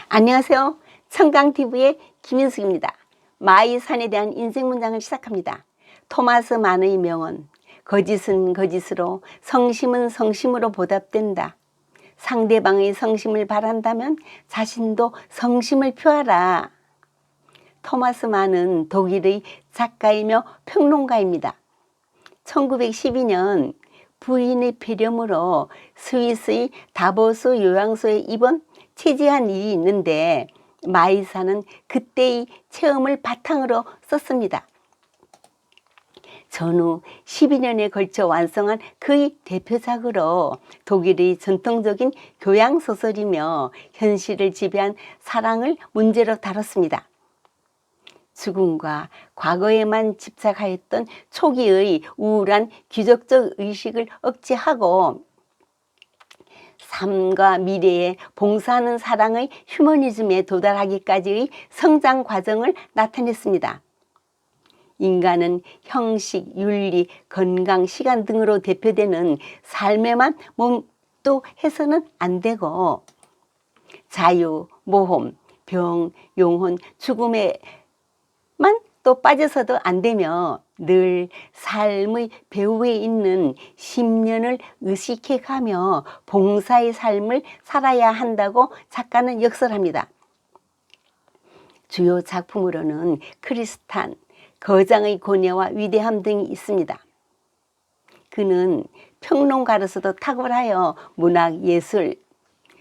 안녕하세요. 청강TV의 김인숙입니다. 마이산에 대한 인생 문장을 시작합니다. 토마스 만의 명언. 거짓은 거짓으로, 성심은 성심으로 보답된다. 상대방의 성심을 바란다면 자신도 성심을 표하라. 토마스 만은 독일의 작가이며 평론가입니다. 1912년 부인의 폐렴으로 스위스의 다보스 요양소에 체지한 일이 있는데 마이산은 그때의 체험을 바탕으로 썼습니다. 전후 12년에 걸쳐 완성한 그의 대표작으로 독일의 전통적인 교양소설이며 현실을 지배한 사랑을 문제로 다뤘습니다. 죽음과 과거에만 집착하였던 초기의 우울한 귀족적 의식을 억제하고 삶과 미래에 봉사하는 사랑의 휴머니즘에 도달하기까지의 성장 과정을 나타냈습니다. 인간은 형식, 윤리, 건강, 시간 등으로 대표되는 삶에만 몰두해서는 안 되고 자유, 모험, 병, 영혼, 죽음에만 또 빠져서도 안 되며 늘 삶의 배후에 있는 심년을 의식해가며 봉사의 삶을 살아야 한다고 작가는 역설합니다. 주요 작품으로는 크리스탄, 거장의 고뇌와 위대함 등이 있습니다. 그는 평론가로서도 탁월하여 문학, 예술,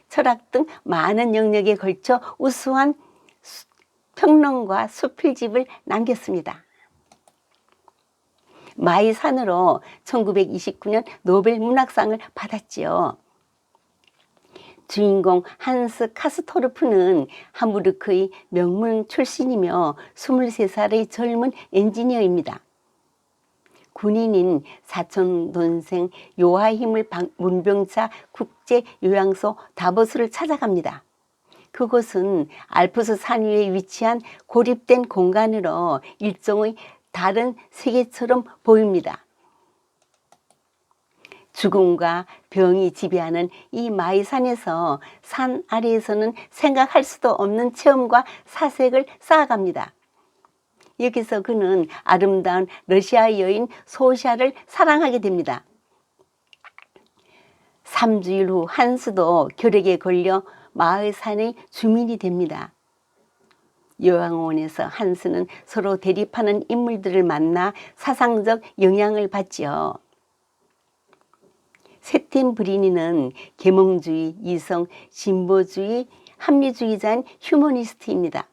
철학 등 많은 영역에 걸쳐 우수한 평론과 수필집을 남겼습니다. 마이산으로 1929년 노벨 문학상을 받았지요. 주인공 한스 카스토르프는 함부르크의 명문 출신이며 23살의 젊은 엔지니어입니다. 군인인 사촌 동생 요하임을 문병차 국제요양소 다보스를 찾아갑니다. 그곳은 알프스 산 위에 위치한 고립된 공간으로 일종의 다른 세계처럼 보입니다. 죽음과 병이 지배하는 이 마이산에서 산 아래에서는 생각할 수도 없는 체험과 사색을 쌓아갑니다. 여기서 그는 아름다운 러시아 여인 소샤를 사랑하게 됩니다. 3주일 후 한스도 결핵에 걸려 마을산의 주민이 됩니다. 요양원에서 한스는 서로 대립하는 인물들을 만나 사상적 영향을 받지요. 세템브리니는 계몽주의, 이성, 진보주의, 합리주의자인 휴머니스트입니다.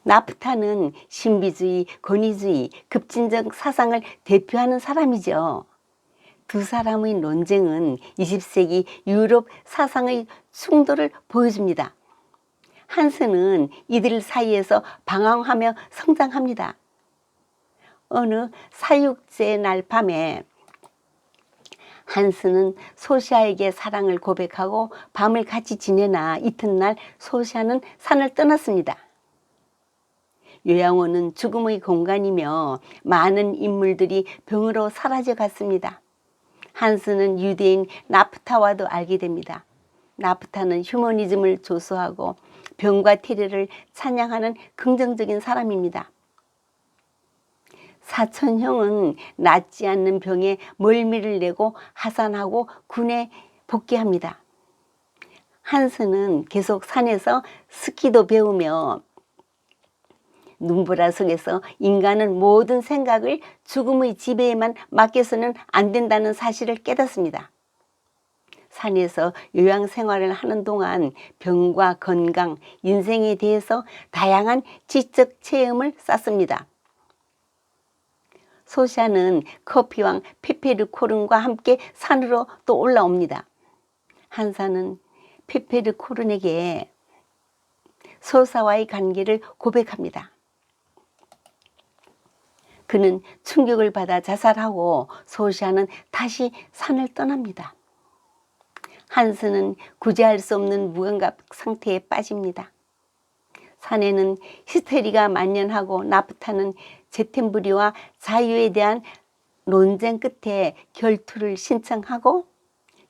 나프타는 신비주의, 권위주의, 급진적 사상을 대표하는 사람이죠. 두 사람의 논쟁은 20세기 유럽 사상의 충돌을 보여줍니다. 한스는 이들 사이에서 방황하며 성장합니다. 어느 사육제 날 밤에 한스는 소샤에게 사랑을 고백하고 밤을 같이 지내나 이튿날 소샤는 산을 떠났습니다. 요양원은 죽음의 공간이며 많은 인물들이 병으로 사라져 갔습니다. 한스는 유대인 나프타와도 알게 됩니다. 나프타는 휴머니즘을 조소하고 병과 태래를 찬양하는 긍정적인 사람입니다. 사촌형은 낫지 않는 병에 멀미를 내고 하산하고 군에 복귀합니다. 한스는 계속 산에서 스키도 배우며 눈보라 속에서 인간은 모든 생각을 죽음의 지배에만 맡겨서는 안 된다는 사실을 깨닫습니다. 산에서 요양 생활을 하는 동안 병과 건강, 인생에 대해서 다양한 지적 체험을 쌓습니다. 소샤는 커피왕 페페르코른과 함께 산으로 또 올라옵니다. 한사는 페페르코른에게 소사와의 관계를 고백합니다. 그는 충격을 받아 자살하고 소샤는 다시 산을 떠납니다. 한스는 구제할 수 없는 무감각 상태에 빠집니다. 산에는 히스테리가 만연하고 나프타는 제템브리와 자유에 대한 논쟁 끝에 결투를 신청하고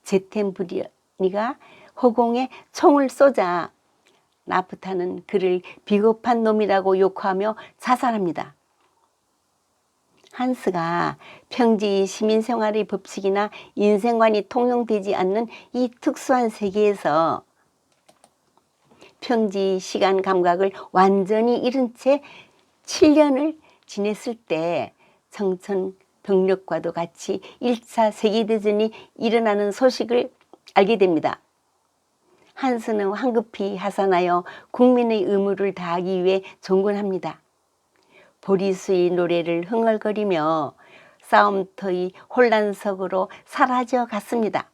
제템브리가 허공에 총을 쏘자 나프타는 그를 비겁한 놈이라고 욕하며 자살합니다. 한스가 평지 시민생활의 법칙이나 인생관이 통용되지 않는 이 특수한 세계에서 평지 시간 감각을 완전히 잃은 채 7년을 지냈을 때 청천벽력과도 같이 1차 세계대전이 일어나는 소식을 알게 됩니다. 한스는 황급히 하산하여 국민의 의무를 다하기 위해 종군합니다. 보리수의 노래를 흥얼거리며 싸움터의 혼란석으로 사라져 갔습니다.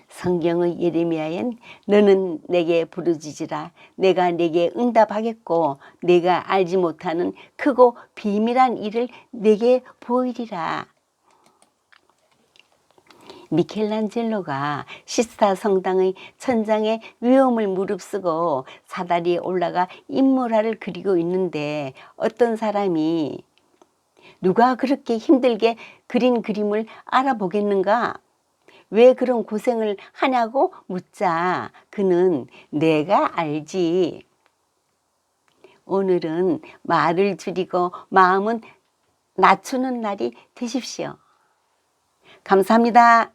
성경의 예레미야엔 너는 내게 부르짖으라 내가 내게 응답하겠고 내가 알지 못하는 크고 비밀한 일을 내게 보이리라. 미켈란젤로가 시스타 성당의 천장에 위험을 무릅쓰고 사다리에 올라가 인물화를 그리고 있는데 어떤 사람이 누가 그렇게 힘들게 그린 그림을 알아보겠는가? 왜 그런 고생을 하냐고 묻자 그는 내가 알지. 오늘은 말을 줄이고 마음은 낮추는 날이 되십시오. 감사합니다.